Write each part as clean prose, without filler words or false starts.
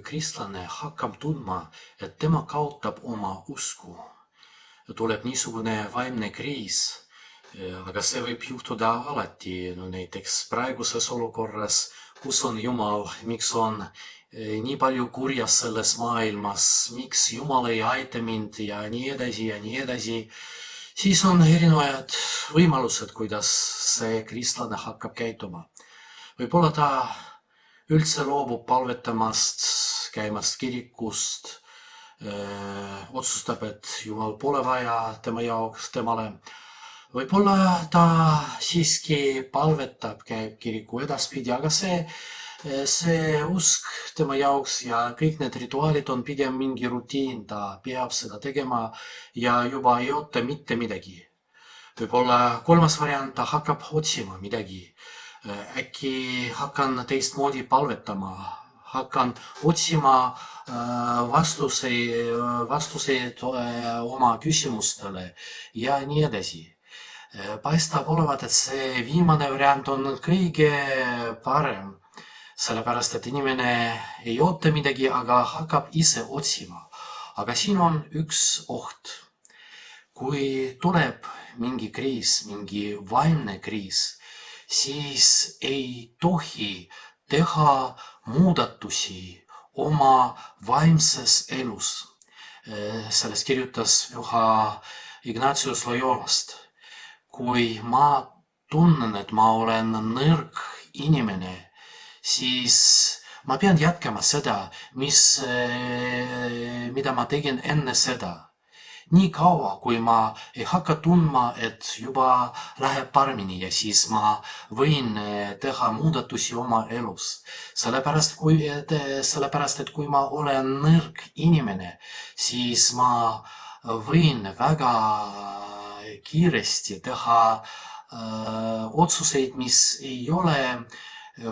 kristlane hakkab tundma, et tema kaotab oma usku, tuleb niisugune vaimne kriis, aga see võib juhtuda alati, näiteks praeguses olukorras, kus on Jumal, miks on nii palju kurja selles maailmas, miks Jumal ei aita mind ja nii edasi, siis on erinevad võimalused, kuidas see kristlane hakkab käituma. Võib-olla ta üldse loobub palvetamast, käimast kirikust, otsustab, et Jumal pole vaja tema jaoks, temale. Võib-olla ta siiski palvetab, käib kiriku edaspidi, aga see usk tema jaoks ja kõik need rituaalid on pigem mingi rutiin, ta peab seda tegema ja juba ei oota mitte midagi. Võib-olla kolmas variant, ta hakkab otsima midagi. Äkki hakkan teistmoodi palvetama, hakkan otsima vastuseid oma küsimustele ja nii edasi. Paistab olevat, et see viimane variant on kõige parem, sellepärast et inimene ei oota midagi, aga hakkab ise otsima. Aga siin on üks oht. Kui tuleb mingi kriis, mingi vaimne kriis, siis ei tohi teha muudatusi oma vaimses elus. Sellest kirjutas Püha Ignatius Loyolast. Kui ma tunnen, et ma olen nõrk inimene, siis ma pean jätkama seda, mida ma tegin enne seda. Nii kaua, kui ma ei hakka tundma, et juba läheb paremini ja siis ma võin teha muudatusi oma elus. Sellepärast, et kui ma olen nõrk inimene, siis ma võin väga kiiresti teha otsuseid, mis ei ole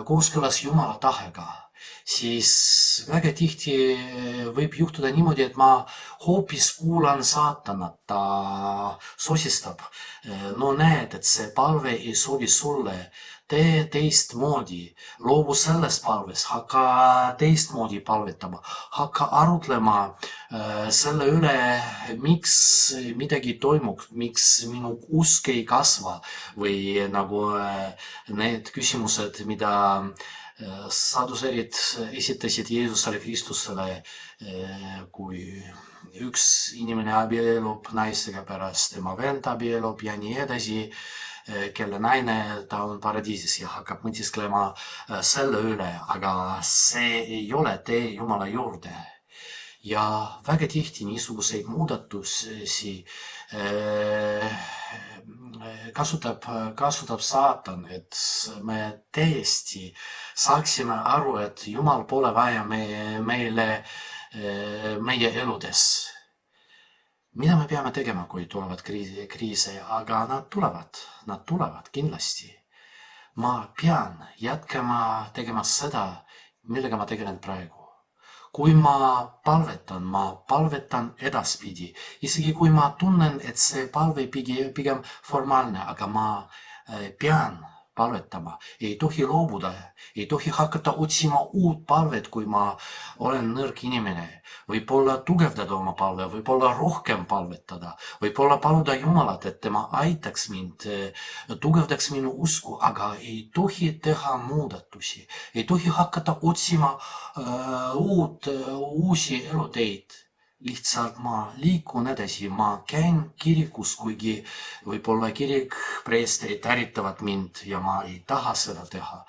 kooskõlas Jumala tahega. Siis väga tihti võib juhtuda niimoodi, et ma hoopis kuulan saatanat, ta sosistab. No näed, et see palve ei sobi sulle, tee teistmoodi, loobu sellest palvest, hakka teistmoodi palvetama, hakka arutlema selle üle, miks midagi toimub, miks minu usk ei kasva või nagu need küsimused, mida saduserid esitasid Jeesusele Kristusele, kui üks inimene abiellub naisega pärast, tema vend abiellub ja nii edasi, kelle naine ta on paradiisis ja hakkab mõtisklema selle üle, aga see ei ole tee Jumala juurde. Ja väga tihti niisuguseid muudatusi kasutab saatan, et me täiesti saaksime aru, et Jumal pole vaja meile meie eludes. Mida me peame tegema, kui tulevad kriise, aga nad tulevad kindlasti. Ma pean jätkama tegema seda, millega ma tegelen praegu. Kui ma palvetan edaspidi, isegi kui ma tunnen, et see palve pigem formaalne, aga ma pean palvetama, ei tohi loobuda, ei tohi hakata otsima uut palvet, kui ma olen nõrk inimene. Võib-olla tugevdada oma palve, võib-olla rohkem palvetada, võib-olla paluda Jumalat, et tema aitaks mind, tugevdaks minu usku, aga ei tohi teha muudatusi, ei tohi hakata otsima uusi eluteid. Lihtsalt ma liikun edasi, ma käin kirikus, kuigi võib-olla kirikpreestrid ärritavad mind ja ma ei taha seda teha.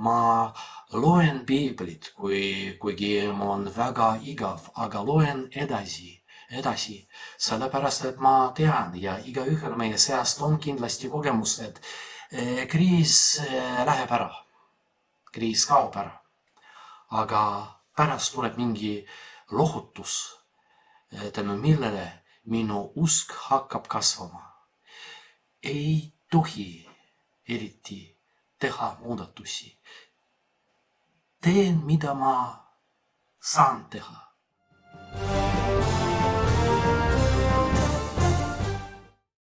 Ma loen piiblit, kuigi mul on väga igav, aga loen edasi, sellepärast, et ma tean ja igaühel meie seast on kindlasti kogemus, et kriis läheb ära, kriis kaob ära, aga pärast tuleb mingi lohutus, tänu millele minu usk hakkab kasvama. Ei tohi eriti teha muudatusi. Teen, mida ma saan teha.